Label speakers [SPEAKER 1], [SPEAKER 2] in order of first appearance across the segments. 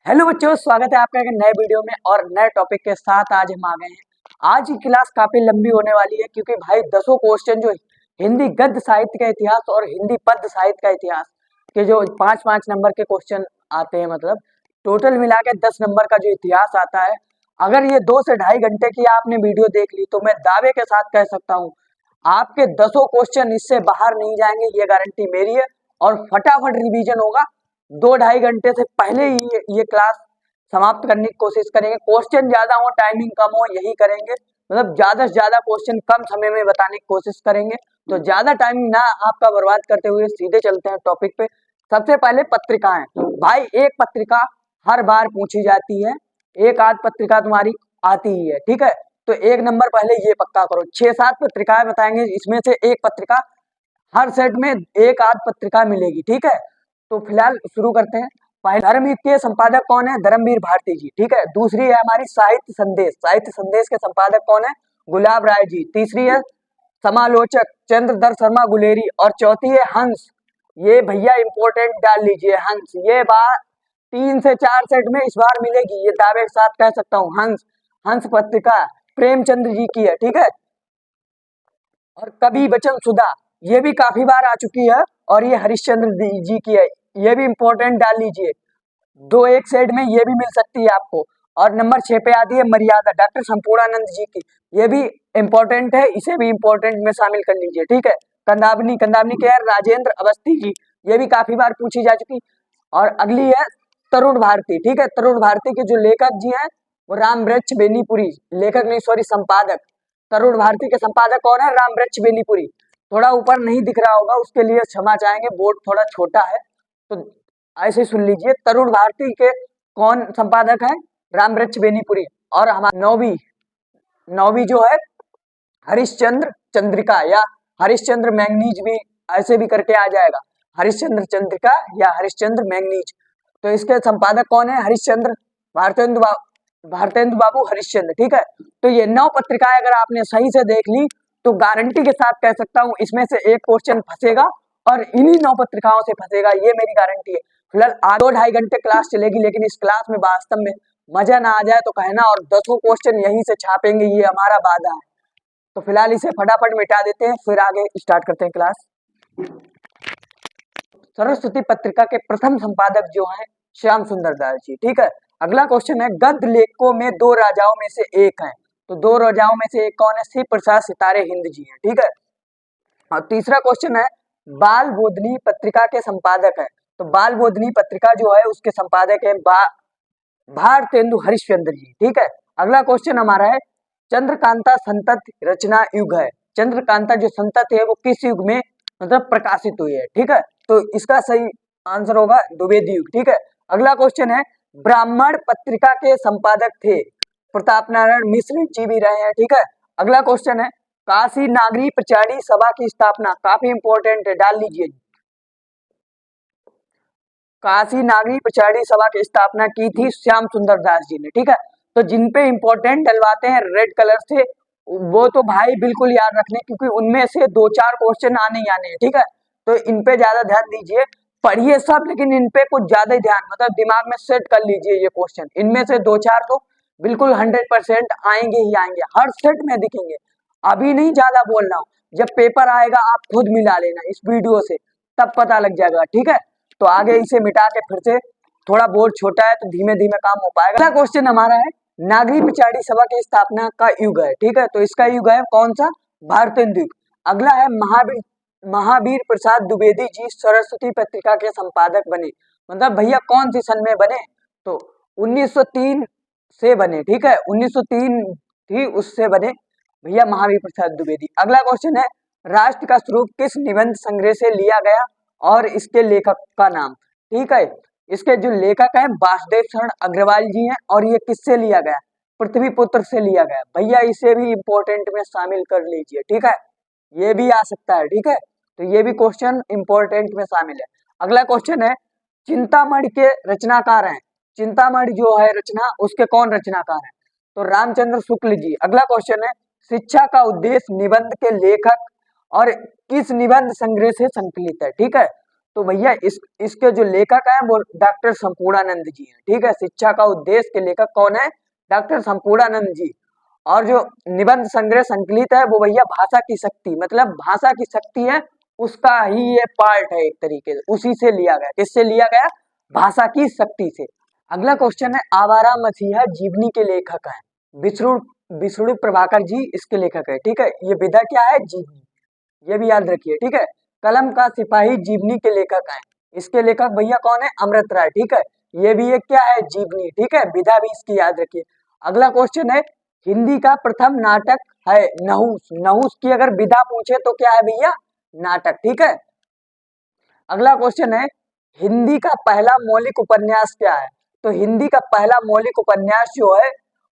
[SPEAKER 1] Hello बच्चों, स्वागत है आपका एक नए वीडियो में और नए टॉपिक के साथ। आज हम आ गए हैं। आज की क्लास काफी लंबी होने वाली है क्योंकि भाई दसों क्वेश्चन जो हिंदी गद्य साहित्य का इतिहास और हिंदी पद्य साहित्य का इतिहास के जो 5-5 नंबर के क्वेश्चन आते हैं, मतलब टोटल मिला के 10 नंबर का जो इतिहास आता है, अगर ये 2 से ढाई घंटे की आपने वीडियो देख ली तो मैं दावे के साथ कह सकता हूँ आपके दसों क्वेश्चन इससे बाहर नहीं जाएंगे, ये गारंटी मेरी है। और फटाफट रिवीजन होगा। 2-2.5 घंटे से पहले ही ये क्लास समाप्त करने की कोशिश करेंगे। क्वेश्चन ज्यादा हो, टाइमिंग कम हो, यही करेंगे। मतलब ज्यादा से ज्यादा क्वेश्चन कम समय में बताने की कोशिश करेंगे। तो ज्यादा टाइम ना आपका बर्बाद करते हुए सीधे चलते हैं टॉपिक पे। सबसे पहले पत्रिकाएं। भाई एक पत्रिका हर बार पूछी जाती है, एक आध पत्रिका तुम्हारी आती ही है, ठीक है। तो एक नंबर पहले ये पक्का करो। 6-7 पत्रिकाएं बताएंगे, इसमें से एक पत्रिका, हर सेट में एक आध पत्रिका मिलेगी, ठीक है। तो फिलहाल शुरू करते हैं। पहले धर्मयुग के संपादक कौन है? धर्मवीर भारती जी, ठीक है। दूसरी है हमारी साहित्य संदेश। साहित्य संदेश के संपादक कौन है? गुलाब राय जी। तीसरी है समालोचक चंद्रधर शर्मा गुलेरी। और चौथी है हंस। ये भैया इंपॉर्टेंट डाल लीजिए, हंस। ये बात 3 से 4 सेट में इस बार मिलेगी, ये दावे के साथ कह सकता हूँ। हंस, हंस पत्रिका प्रेमचंद्र जी की है, ठीक है। और कवि बचन सुधा, ये भी काफी बार आ चुकी है। और ये हरिश्चंद्र जी की है, ये भी इंपॉर्टेंट डाल लीजिए। 2 एक सेट में ये भी मिल सकती है आपको। और नंबर 6 पे आती है मर्यादा, डॉक्टर संपूर्णानंद जी की। ये भी इंपॉर्टेंट है, इसे भी इंपॉर्टेंट में शामिल कर लीजिए, ठीक है। कंदावनी, कंदावनी के है राजेंद्र अवस्थी जी, ये भी काफी बार पूछी जा चुकी। और अगली है तरुण भारती, ठीक है। तरुण भारती के जो लेखक जी हैं वो रामवृक्ष बेनीपुरी। लेखक नहीं, सॉरी, संपादक। तरुण भारती के संपादक कौन है? रामवृक्ष बेनीपुरी। थोड़ा ऊपर नहीं दिख रहा होगा, उसके लिए क्षमा चाहेंगे, बोर्ड थोड़ा छोटा है। तो ऐसे सुन लीजिए, तरुण भारती के कौन संपादक है? रामवृक्ष बेनीपुरी। और हमारा नौवीं नौवीं जो है हरिश्चंद्र चंद्रिका या हरिश्चंद्र मैंगनीज भी, ऐसे भी करके आ जाएगा, हरिश्चंद्र चंद्रिका या हरिश्चंद्र मैंगनीज। तो इसके संपादक कौन है? हरिश्चंद्र भारतेंदु बाबू हरिश्चंद्र, ठीक है। तो ये 9 पत्रिकाएं अगर आपने सही से देख ली तो गारंटी के साथ कह सकता हूं इसमें से एक क्वेश्चन फंसेगा और इन्हीं 9 पत्रिकाओं से फंसेगा, ये मेरी गारंटी है। फिलहाल 2-2.5 घंटे क्लास चलेगी, लेकिन इस क्लास में वास्तव में मजा ना आ जाए तो कहना, और 10 क्वेश्चन यहीं से छापेंगे, ये हमारा वादा है। तो फिलहाल इसे फटाफट मिटा देते हैं, फिर आगे स्टार्ट करते हैं क्लास। सरस्वती पत्रिका के प्रथम संपादक जो हैं श्याम सुंदर दास जी, ठीक है। अगला क्वेश्चन है, गद्य लेखकों में 2 राजाओं में से एक हैं। तो 2 राजाओं में से एक कौन है? शिव प्रसाद सितारे हिंद जी हैं, ठीक है। और तीसरा क्वेश्चन है, बाल बोधनी पत्रिका के संपादक है। तो बाल बोधनी पत्रिका जो है उसके संपादक है भारतेंदु हरिश्चंद्र जी, ठीक है। अगला क्वेश्चन हमारा है, चंद्रकांता संतति रचना युग है। चंद्रकांता जो संतति है वो किस युग में मतलब प्रकाशित हुई है, ठीक है। तो इसका सही आंसर होगा द्विवेदी युग, ठीक है। अगला क्वेश्चन है, ब्राह्मण पत्रिका के संपादक थे प्रताप नारायण मिश्र जी भी रहे हैं, ठीक है। अगला क्वेश्चन है, काशी नागरी प्रचारी सभा की स्थापना, काफी इंपॉर्टेंट है, डाल लीजिए। काशी नागरी प्रचारी सभा की स्थापना की थी श्याम सुंदर दास जी ने, ठीक है। तो जिन पे इंपॉर्टेंट डलवाते हैं रेड कलर से, वो तो भाई बिल्कुल याद रख लें, क्योंकि उनमें से 2-4 क्वेश्चन आने ही आने हैं, ठीक है। तो इन पे ज्यादा ध्यान दीजिए, पढ़िए सब, लेकिन इन पे कुछ ज्यादा ही ध्यान, मतलब दिमाग में सेट कर लीजिए ये क्वेश्चन। इनमें से 2-4 तो बिल्कुल 100% आएंगे ही आएंगे, हर सेट में दिखेंगे। अभी नहीं ज्यादा बोल रहा हूँ, जब पेपर आएगा आप खुद मिला लेना इस वीडियो से, तब पता लग जाएगा, ठीक है। तो आगे इसे मिटा के फिर से, थोड़ा बोर्ड छोटा है तो धीमे धीमे काम हो पाएगा। अगला क्वेश्चन हमारा है, नागरी पिछाड़ी सभा की स्थापना का युग है, ठीक है। तो इसका युग है कौन सा? भारतेंदु युग। अगला है, महावीर प्रसाद द्विवेदी जी सरस्वती पत्रिका के संपादक बने। मतलब भैया कौन सी सन में बने? तो 1903 से बने, ठीक है। 1903 थी, उससे बने भैया महावीर प्रसाद द्विवेदी। अगला क्वेश्चन है, राष्ट्र का स्वरूप किस निबंध संग्रह से लिया गया और इसके लेखक का नाम, ठीक है। इसके जो लेखक हैं वासुदेव शरण अग्रवाल जी हैं, और ये किससे लिया गया? पृथ्वी पुत्र से लिया गया। भैया इसे भी इंपॉर्टेंट में शामिल कर लीजिए, ठीक है। ये भी आ सकता है, ठीक है। तो ये भी क्वेश्चन इंपॉर्टेंट में शामिल है। अगला क्वेश्चन है, चिंतामणि के रचनाकार हैं। चिंतामणि जो है रचना, उसके कौन रचनाकार हैं? तो रामचंद्र शुक्ल जी। अगला क्वेश्चन है, शिक्षा का उद्देश्य निबंध के लेखक और किस निबंध संग्रह से संकलित है, ठीक है। तो भैया इसके जो लेखक हैं वो डॉक्टर संपूर्णानंद जी हैं। ठीक है, शिक्षा का उद्देश्य के लेखक कौन है? डॉक्टर संपूर्णानंद जी। और जो निबंध संग्रह संकलित है वो भैया भाषा की शक्ति, मतलब भाषा की शक्ति है उसका ही ये पार्ट है, एक तरीके से उसी से लिया गया। किससे लिया गया? भाषा की शक्ति से। अगला क्वेश्चन है, आवारा मसीहा जीवनी के लेखक हैं। विष्णु विष्णु प्रभाकर जी इसके लेखक है। ठीक है, ये विधा क्या है? जीवनी, ये भी याद रखिए। ठीक है, कलम का सिपाही जीवनी के लेखक हैं। इसके लेखक भैया कौन है? अमृत राय। ठीक है, ये भी एक क्या है? जीवनी। ठीक है, विधा भी इसकी याद रखिए। अगला क्वेश्चन है, हिंदी का प्रथम नाटक है नहुस। नहुस की अगर विधा पूछे तो क्या है भैया? नाटक। ठीक है, अगला क्वेश्चन है, हिंदी का पहला मौलिक उपन्यास क्या है? तो हिंदी का पहला मौलिक उपन्यास जो है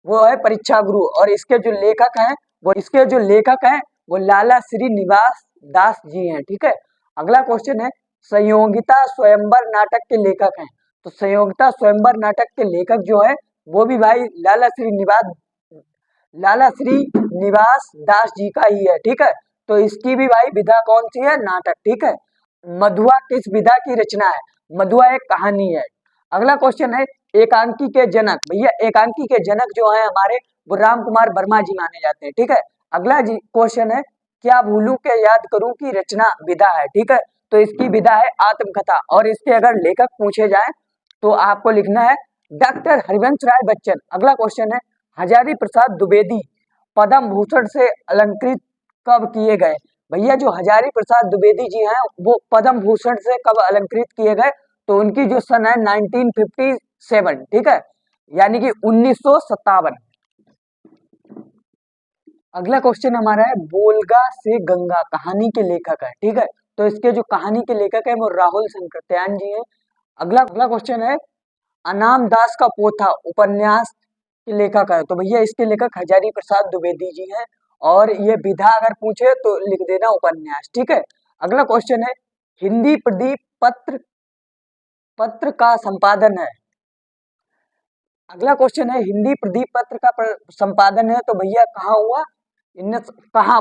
[SPEAKER 1] वो है परीक्षा गुरु, और इसके जो लेखक हैं वो लाला श्री निवास दास जी हैं। ठीक है, अगला क्वेश्चन है, संयोगिता स्वयंवर नाटक के लेखक हैं। तो संयोगिता स्वयंवर नाटक के लेखक जो है वो भी भाई लाला श्री निवास दास जी का ही है। ठीक है, तो इसकी भी भाई विधा कौन सी है? नाटक। ठीक है, मधुआ किस विधा की रचना है? मधुआ एक कहानी है। अगला क्वेश्चन है, एकांकी के जनक। भैया एकांकी के जनक जो है हमारे वो राम कुमार वर्मा जी माने जाते हैं। ठीक है, अगला जी क्वेश्चन है, क्या भूलू के याद करूं की रचना विधा है? ठीक है, तो इसकी विधा है आत्मकथा, और इसके अगर लेखक पूछे जाए तो आपको लिखना है डॉक्टर हरिवंश राय बच्चन। अगला क्वेश्चन है, हजारी प्रसाद द्विवेदी पद्म भूषण से अलंकृत कब किए गए? भैया जो हजारी प्रसाद द्विवेदी जी हैं वो पद्म भूषण से कब अलंकृत किए गए? तो उनकी जो सन है 1957। ठीक है, यानी कि 1957। अगला क्वेश्चन हमारा है, बोलगा से गंगा कहानी के लेखक है। ठीक है, तो इसके जो कहानी के लेखक है वो राहुल शंकरत्यान जी हैं। अगला अगला क्वेश्चन है, अनाम दास का पोथा उपन्यास के लेखक है। तो भैया इसके लेखक हजारी प्रसाद द्विवेदी जी हैं, और ये विधा अगर पूछे तो लिख देना उपन्यास। ठीक है, अगला क्वेश्चन है, हिंदी प्रदीप पत्र पत्र का संपादन है। अगला क्वेश्चन है, हिंदी प्रदीप पत्र का संपादन है तो भैया कहाँ हुआ? इनने कहाँ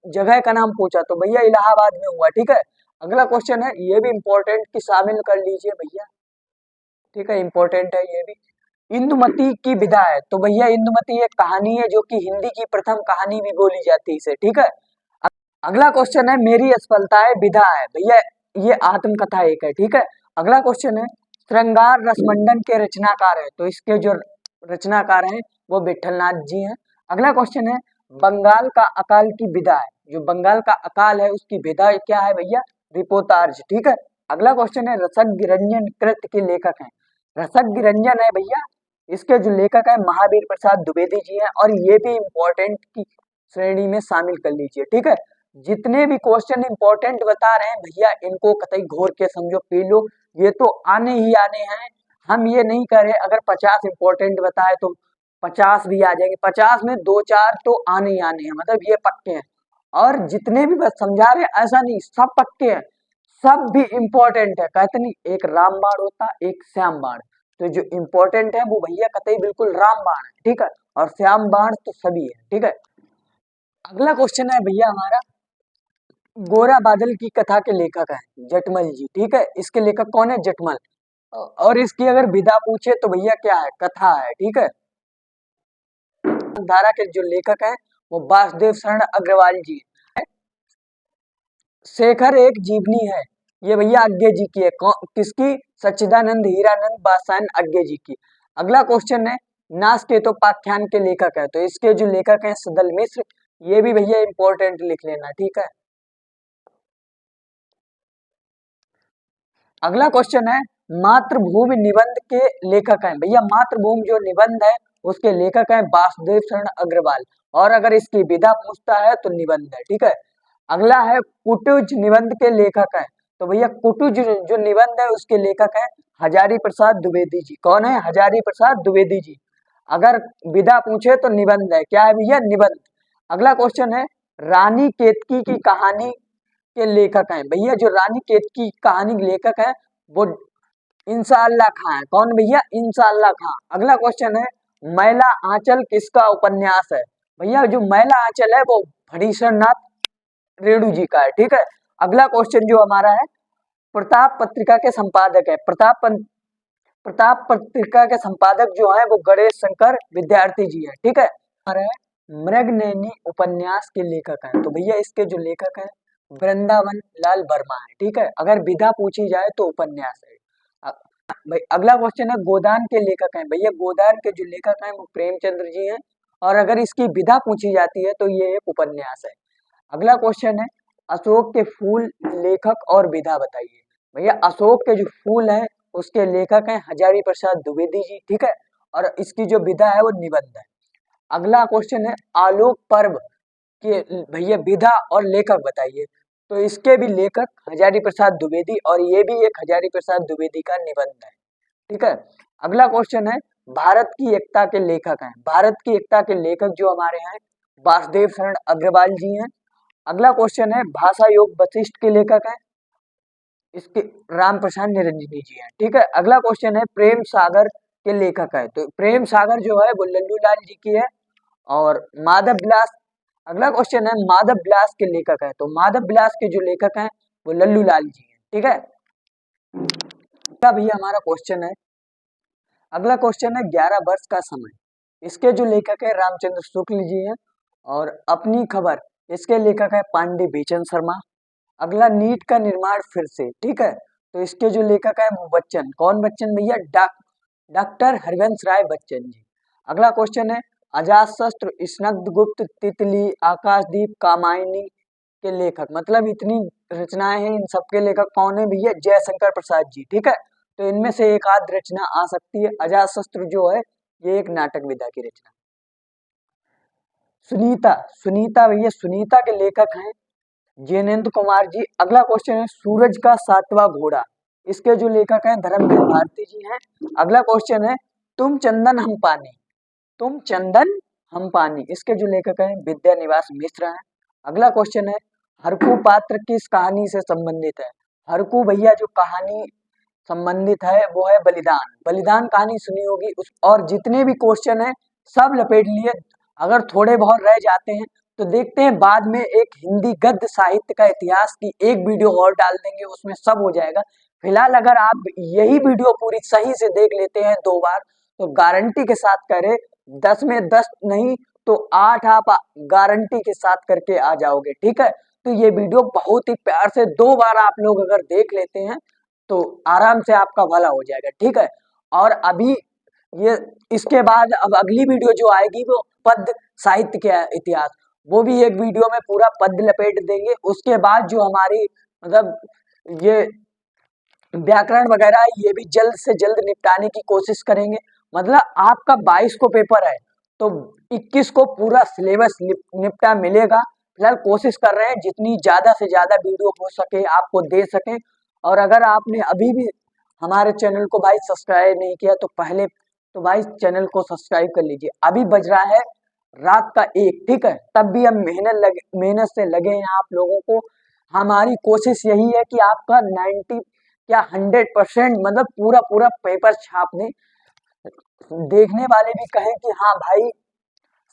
[SPEAKER 1] जगह का नाम पूछा, तो भैया इलाहाबाद में हुआ। ठीक है, अगला क्वेश्चन है, ये भी इंपॉर्टेंट की शामिल कर लीजिए भैया। ठीक है, इंपॉर्टेंट है ये भी। इंदुमती की विधा है। तो भैया इंदुमती एक कहानी है जो कि हिंदी की प्रथम कहानी भी बोली जाती है इसे। ठीक है, अगला क्वेश्चन है, मेरी असफलताएं विधा है। भैया ये आत्मकथा एक है। ठीक है, अगला क्वेश्चन है, श्रृंगार रसमंडन के रचनाकार है। तो इसके जो रचनाकार हैं वो विठलनाथ जी हैं। अगला क्वेश्चन है, बंगाल का अकाल की विधा है। जो बंगाल का अकाल है उसकी विधा क्या है भैया? रिपोर्टाज। ठीक है, अगला क्वेश्चन है, रसज्ञ रंजन कृत के लेखक हैं। रसज्ञ रंजन है भैया, इसके जो लेखक है महावीर प्रसाद द्विवेदी जी हैं, और ये भी इंपॉर्टेंट की श्रेणी में शामिल कर लीजिए। ठीक है, जितने भी क्वेश्चन इंपॉर्टेंट बता रहे हैं भैया इनको कतई घोर के समझो, पी लो, ये तो आने ही आने हैं। हम ये नहीं कर रहे अगर 50 इंपॉर्टेंट बताए तो 50 भी आ जाएंगे, 50 में 2-4 तो आने ही आने हैं, मतलब ये पक्के हैं। और जितने भी बस समझा रहे ऐसा नहीं, सब पक्के हैं, सब भी इंपॉर्टेंट है। कहते नहीं एक रामबाण होता एक श्याम बाण, तो जो इंपॉर्टेंट है वो भैया कतई बिल्कुल रामबाण है। ठीक है, और श्याम बाण तो सभी है। ठीक है, अगला क्वेश्चन है भैया हमारा, गोरा बादल की कथा के लेखक हैं जटमल जी। ठीक है, इसके लेखक कौन है? जटमल। और इसकी अगर विधा पूछे तो भैया क्या है? कथा है। ठीक है, धारा के जो लेखक हैं वो वासुदेव शरण अग्रवाल जी हैं। शेखर एक जीवनी है, ये भैया अज्ञे जी की है। किसकी? सच्चिदानंद हीरानंद बादशाहन अज्ञे जी की। अगला क्वेश्चन है, नासकेतोपाख्यान के लेखक है। तो इसके जो लेखक हैं सदल मिश्र, ये भी भैया इंपॉर्टेंट लिख लेना। ठीक है, अगला क्वेश्चन है, मातृभूमि निबंध के लेखक हैं। भैया मातृभूमि जो निबंध है उसके लेखक हैं वासुदेव शरण अग्रवाल, और अगर इसकी विधा पूछता है तो निबंध है। ठीक है, अगला है, कुटुज निबंध के लेखक हैं। तो भैया कुटुज जो निबंध है उसके लेखक हैं हजारी प्रसाद द्विवेदी जी। कौन है? हजारी प्रसाद द्विवेदी जी। अगर विधा पूछे तो निबंध है। क्या है भैया? निबंध। अगला क्वेश्चन है, रानी केतकी की कहानी के लेखक हैं। भैया जो रानी केतकी की कहानी के लेखक हैं वो इंशाअल्लाह खां है। कौन भैया? इंशाअल्लाह खां। अगला क्वेश्चन है, मैला आंचल किसका उपन्यास है? भैया जो मैला आंचल है वो भरीशर नाथ रेणु जी का है। ठीक है, अगला क्वेश्चन जो हमारा है, प्रताप पत्रिका के संपादक है। प्रताप पत्रिका के संपादक जो है वो गणेश शंकर विद्यार्थी जी है। ठीक है। हमारा मृगनयनी उपन्यास के लेखक है, तो भैया इसके जो लेखक है वृंदावन लाल वर्मा है। ठीक है। अगर विधा पूछी जाए तो उपन्यास है। भाई अगला क्वेश्चन है गोदान के लेखक हैं। भैया गोदान के जो लेखक हैं वो प्रेमचंद्र जी हैं, और अगर इसकी विधा पूछी जाती है तो ये एक उपन्यास है। अगला क्वेश्चन है अशोक के फूल लेखक और विधा बताइए। भैया अशोक के जो फूल है उसके लेखक हैं हजारी प्रसाद द्विवेदी जी। ठीक है। और इसकी जो विधा है वो निबंध है। अगला क्वेश्चन है आलोक पर्व के भैया विधा और लेखक बताइए। तो इसके भी लेखक हजारी प्रसाद द्विवेदी, और ये भी एक हजारी प्रसाद द्विवेदी का निबंध है। ठीक है। अगला क्वेश्चन है भारत की एकता के लेखक हैं। भारत की एकता के लेखक जो हमारे हैं वासुदेव शरण अग्रवाल जी हैं। अगला क्वेश्चन है भाषा योग वशिष्ठ के लेखक हैं, इसके राम प्रसाद निरंजनी जी हैं। ठीक है। अगला क्वेश्चन है प्रेम सागर के लेखक है, तो प्रेम सागर जो है वो लल्लू लाल जी की है। और माधव विलास, अगला क्वेश्चन है माधव विलास के लेखक है, तो माधव विलास के जो लेखक हैं वो लल्लू लाल जी हैं। ठीक है। अगला भैया हमारा क्वेश्चन है, अगला क्वेश्चन है 11 वर्ष का समय, इसके जो लेखक है रामचंद्र शुक्ल जी हैं। और अपनी खबर, इसके लेखक है पांडे बेचन शर्मा। अगला नीट का निर्माण फिर से। ठीक है। तो इसके जो लेखक है वो बच्चन, कौन बच्चन भैया, डॉक्टर हरिवंश राय बच्चन जी। अगला क्वेश्चन है अजातशत्रु स्निग्धगुप्त तितली आकाशदीप कामायनी के लेखक, मतलब इतनी रचनाएं हैं, इन सबके लेखक कौन है भैया, जयशंकर प्रसाद जी। ठीक है। तो इनमें से एक आध रचना आ सकती है। अजातशत्रु जो है ये एक नाटक विधा की रचना। सुनीता, सुनीता भैया सुनीता के लेखक हैं जैनेन्द्र कुमार जी। अगला क्वेश्चन है सूरज का सातवां घोड़ा, इसके जो लेखक हैं धर्मवीर भारती जी हैं। अगला क्वेश्चन है तुम चंदन हम पानी, तुम चंदन हम पानी, इसके जो लेखक हैं विद्यानिवास मिश्र हैं। अगला क्वेश्चन है हरकू पात्र किस कहानी से संबंधित है। हरकू भैया जो कहानी संबंधित है वो है बलिदान, बलिदान कहानी सुनी होगी उस, और जितने भी क्वेश्चन है सब लपेट लिए। अगर थोड़े बहुत रह जाते हैं तो देखते हैं बाद में एक हिंदी गद्य साहित्य का इतिहास की एक वीडियो और डाल देंगे, उसमें सब हो जाएगा। फिलहाल अगर आप यही वीडियो पूरी सही से देख लेते हैं 2 बार तो गारंटी के साथ करें 10 में 10 नहीं तो 8 आप गारंटी के साथ करके आ जाओगे। ठीक है। तो ये वीडियो बहुत ही प्यार से 2 बार आप लोग अगर देख लेते हैं तो आराम से आपका भला हो जाएगा। ठीक है। और अभी ये इसके बाद अब अगली वीडियो जो आएगी वो पद्य साहित्य के इतिहास, वो भी एक वीडियो में पूरा पद्य लपेट देंगे। उसके बाद जो हमारी मतलब ये व्याकरण वगैरह ये भी जल्द से जल्द निपटाने की कोशिश करेंगे। मतलब आपका 22 को पेपर है तो 21 को पूरा सिलेबस निपटा मिलेगा। फिलहाल कोशिश कर रहे हैं जितनी ज्यादा से ज्यादा वीडियो हो सके आपको दे सके। और अगर आपने अभी भी हमारे चैनल को भाई सब्सक्राइब नहीं किया तो पहले तो भाई चैनल को सब्सक्राइब कर लीजिए। अभी बज रहा है रात का 1। ठीक है। तब भी हम मेहनत से लगे हैं आप लोगों को। हमारी कोशिश यही है कि आपका 90 या 100% मतलब पूरा पूरा पेपर छाप दें, देखने वाले भी कहें कि हाँ भाई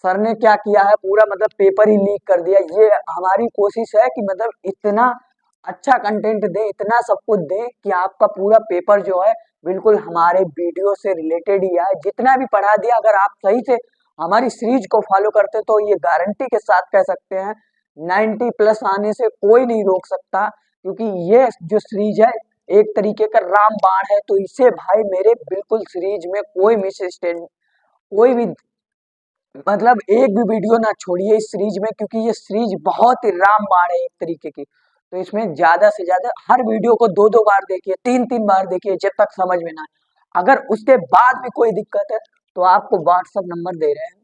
[SPEAKER 1] सर ने क्या किया है, पूरा मतलब पेपर ही लीक कर दिया। ये हमारी कोशिश है कि मतलब इतना अच्छा कंटेंट दे, इतना सब कुछ दे कि आपका पूरा पेपर जो है बिल्कुल हमारे वीडियो से रिलेटेड ही आए। जितना भी पढ़ा दिया अगर आप सही से हमारी सीरीज को फॉलो करते तो ये गारंटी के साथ कह सकते हैं 90+ आने से कोई नहीं रोक सकता, क्योंकि ये जो सीरीज है एक तरीके का रामबाण है। तो इसे भाई मेरे बिल्कुल सीरीज में कोई मिस स्टेट कोई भी मतलब एक भी वीडियो ना छोड़िए इस सीरीज में, क्योंकि ये सीरीज बहुत ही रामबाण है एक तरीके की। तो इसमें ज्यादा से ज्यादा हर वीडियो को 2-2 बार देखिए, 3-3 बार देखिए जब तक समझ में ना आए। अगर उसके बाद भी कोई दिक्कत है तो आपको व्हाट्सएप नंबर दे रहे हैं,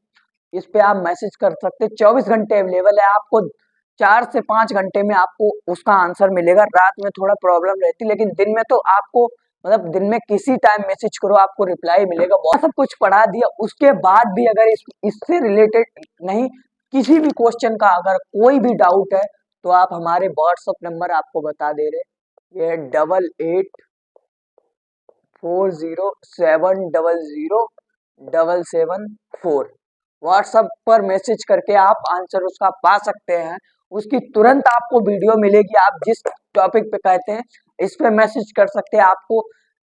[SPEAKER 1] इस पे आप मैसेज कर सकते हैं। 24 घंटे अवेलेबल है, आपको 4 से 5 घंटे में आपको उसका आंसर मिलेगा। रात में थोड़ा प्रॉब्लम रहती है लेकिन दिन में तो आपको मतलब दिन में किसी टाइम मैसेज करो आपको रिप्लाई मिलेगा। बहुत सब कुछ पढ़ा दिया, उसके बाद भी अगर इससे रिलेटेड नहीं किसी भी क्वेश्चन का अगर कोई भी डाउट है तो आप हमारे व्हाट्सएप नंबर आपको बता दे रहे, ये 884070077774 व्हाट्सएप पर मैसेज करके आप आंसर उसका पा सकते हैं। उसकी तुरंत आपको वीडियो मिलेगी। आप जिस टॉपिक पे कहते हैं इस पे मैसेज कर सकते हैं, आपको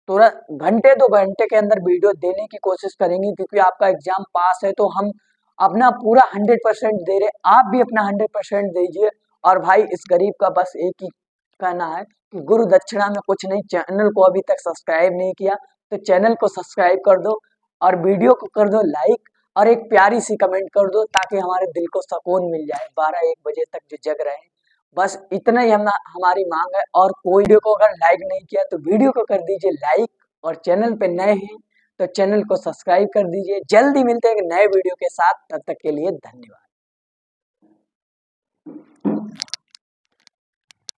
[SPEAKER 1] तुरंत घंटे 2 घंटे के अंदर वीडियो देने की कोशिश करेंगे, क्योंकि आपका एग्जाम पास है तो हम अपना पूरा 100% दे रहे, आप भी अपना 100% दीजिए। और भाई इस गरीब का बस एक ही कहना है कि गुरु दक्षिणा में कुछ नहीं, चैनल को अभी तक सब्सक्राइब नहीं किया तो चैनल को सब्सक्राइब कर दो और वीडियो को कर दो लाइक और एक प्यारी सी कमेंट कर दो, ताकि हमारे दिल को सुकून मिल जाए 12-1 बजे तक जो जग रहे हैं। बस इतना ही हमारी मांग है। और कोई वीडियो को अगर लाइक नहीं किया तो वीडियो को कर दीजिए लाइक, और चैनल पे नए हैं तो चैनल को सब्सक्राइब कर दीजिए। जल्दी मिलते हैं एक नए वीडियो के साथ, तब तक के लिए धन्यवाद।